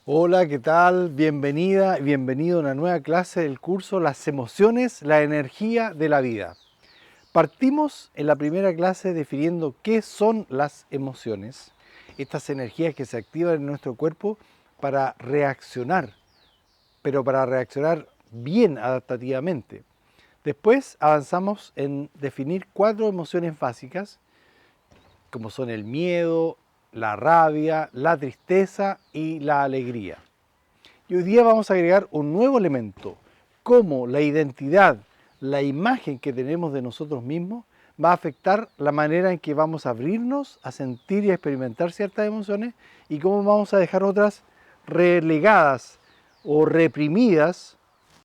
Hola, ¿qué tal? Bienvenida y bienvenido a una nueva clase del curso Las emociones, la energía de la vida. Partimos en la primera clase definiendo qué son las emociones, estas energías que se activan en nuestro cuerpo para reaccionar, pero para reaccionar bien adaptativamente. Después avanzamos en definir 4 emociones básicas, como son el miedo, la rabia, la tristeza y la alegría. Y hoy día vamos a agregar un nuevo elemento, cómo la identidad, la imagen que tenemos de nosotros mismos va a afectar la manera en que vamos a abrirnos, a sentir y a experimentar ciertas emociones y cómo vamos a dejar otras relegadas o reprimidas,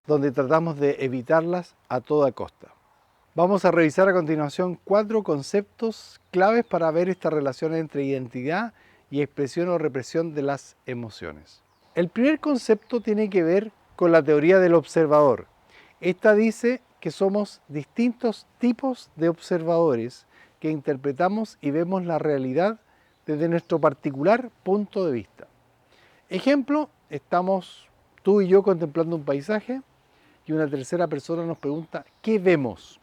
donde tratamos de evitarlas a toda costa. Vamos a revisar a continuación 4 conceptos claves para ver esta relación entre identidad y expresión o represión de las emociones. El primer concepto tiene que ver con la teoría del observador. Esta dice que somos distintos tipos de observadores que interpretamos y vemos la realidad desde nuestro particular punto de vista. Ejemplo, estamos tú y yo contemplando un paisaje y una tercera persona nos pregunta ¿qué vemos?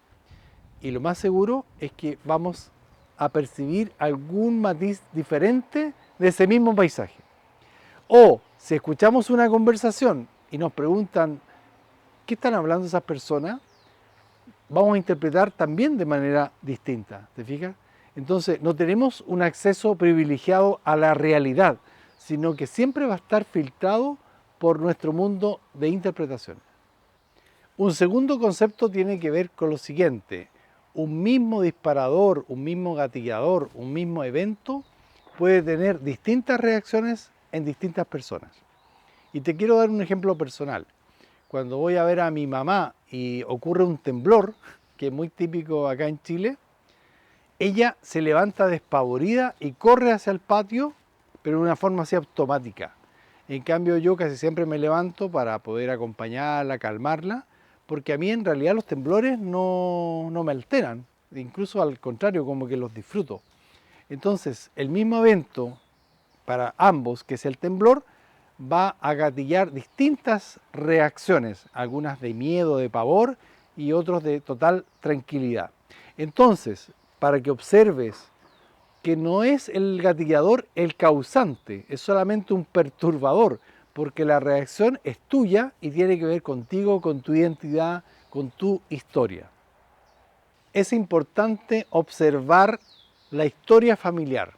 Y lo más seguro es que vamos a percibir algún matiz diferente de ese mismo paisaje. O si escuchamos una conversación y nos preguntan qué están hablando esas personas, vamos a interpretar también de manera distinta, ¿te fijas? Entonces no tenemos un acceso privilegiado a la realidad, sino que siempre va a estar filtrado por nuestro mundo de interpretación. Un segundo concepto tiene que ver con lo siguiente. Un mismo disparador, un mismo gatillador, un mismo evento puede tener distintas reacciones en distintas personas. Y te quiero dar un ejemplo personal. Cuando voy a ver a mi mamá y ocurre un temblor, que es muy típico acá en Chile, ella se levanta despavorida y corre hacia el patio, pero de una forma así automática. En cambio yo casi siempre me levanto para poder acompañarla, calmarla, porque a mí en realidad los temblores no me alteran, incluso al contrario, como que los disfruto. Entonces, el mismo evento para ambos, que es el temblor, va a gatillar distintas reacciones, algunas de miedo, de pavor y otros de total tranquilidad. Entonces, para que observes que no es el gatillador el causante, es solamente un perturbador, porque la reacción es tuya y tiene que ver contigo, con tu identidad, con tu historia. Es importante observar la historia familiar.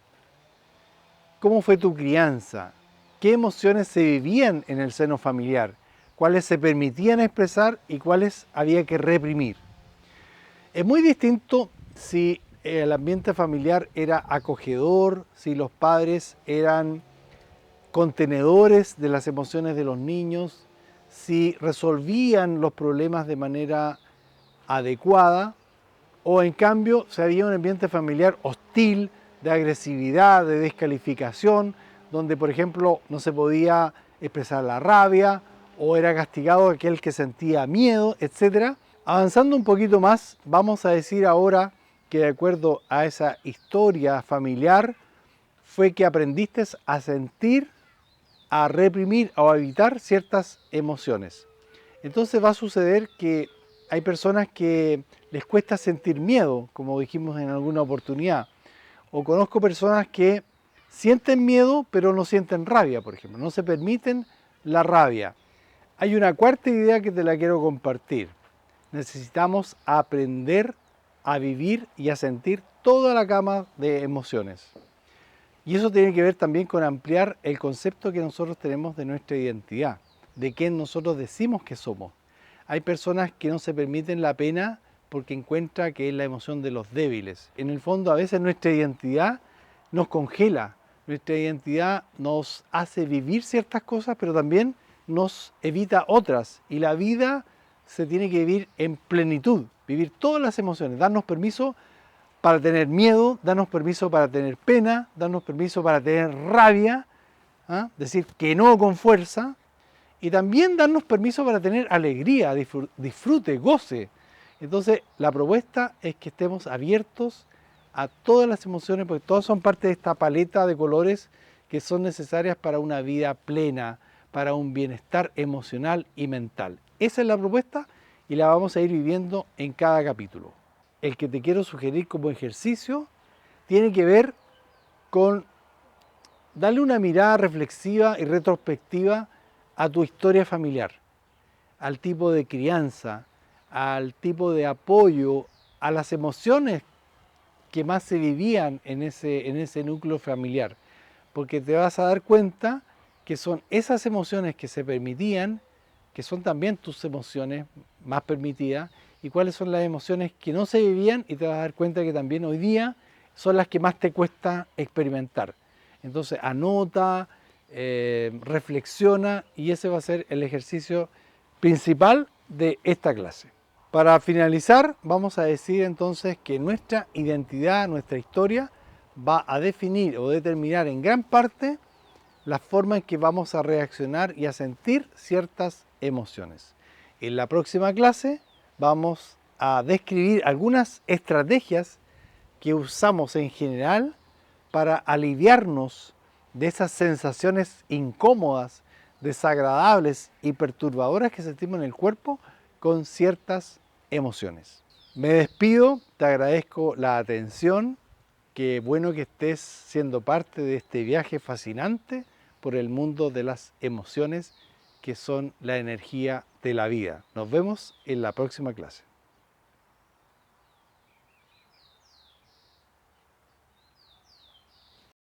¿Cómo fue tu crianza? ¿Qué emociones se vivían en el seno familiar? ¿Cuáles se permitían expresar y cuáles había que reprimir? Es muy distinto si el ambiente familiar era acogedor, si los padres eran contenedores de las emociones de los niños, si resolvían los problemas de manera adecuada, o en cambio si había un ambiente familiar hostil, de agresividad, de descalificación, donde por ejemplo no se podía expresar la rabia, o era castigado aquel que sentía miedo, etc. Avanzando un poquito más, vamos a decir ahora que de acuerdo a esa historia familiar, fue que aprendiste a sentir, a reprimir o a evitar ciertas emociones. Entonces va a suceder que hay personas que les cuesta sentir miedo, como dijimos en alguna oportunidad. O conozco personas que sienten miedo pero no sienten rabia, por ejemplo. No se permiten la rabia. Hay una cuarta idea que te la quiero compartir. Necesitamos aprender a vivir y a sentir toda la gama de emociones. Y eso tiene que ver también con ampliar el concepto que nosotros tenemos de nuestra identidad, de quién nosotros decimos que somos. Hay personas que no se permiten la pena porque encuentran que es la emoción de los débiles. En el fondo, a veces nuestra identidad nos congela, nuestra identidad nos hace vivir ciertas cosas, pero también nos evita otras. Y la vida se tiene que vivir en plenitud, vivir todas las emociones, darnos permiso para tener miedo, darnos permiso para tener pena, darnos permiso para tener rabia, ¿ah? Decir que no con fuerza, y también darnos permiso para tener alegría, disfrute, goce. Entonces, la propuesta es que estemos abiertos a todas las emociones, porque todas son parte de esta paleta de colores que son necesarias para una vida plena, para un bienestar emocional y mental. Esa es la propuesta y la vamos a ir viviendo en cada capítulo. El que te quiero sugerir como ejercicio tiene que ver con darle una mirada reflexiva y retrospectiva a tu historia familiar, al tipo de crianza, al tipo de apoyo, a las emociones que más se vivían en ese núcleo familiar, porque te vas a dar cuenta que son esas emociones que se permitían, que son también tus emociones más permitidas, y cuáles son las emociones que no se vivían, y te vas a dar cuenta que también hoy día son las que más te cuesta experimentar. Entonces anota, reflexiona, y ese va a ser el ejercicio principal de esta clase. Para finalizar, vamos a decir entonces que nuestra identidad, nuestra historia, va a definir o determinar en gran parte la forma en que vamos a reaccionar y a sentir ciertas emociones. En la próxima clase vamos a describir algunas estrategias que usamos en general para aliviarnos de esas sensaciones incómodas, desagradables y perturbadoras que sentimos en el cuerpo con ciertas emociones. Me despido, te agradezco la atención, qué bueno que estés siendo parte de este viaje fascinante por el mundo de las emociones que son la energía de la vida. Nos vemos en la próxima clase.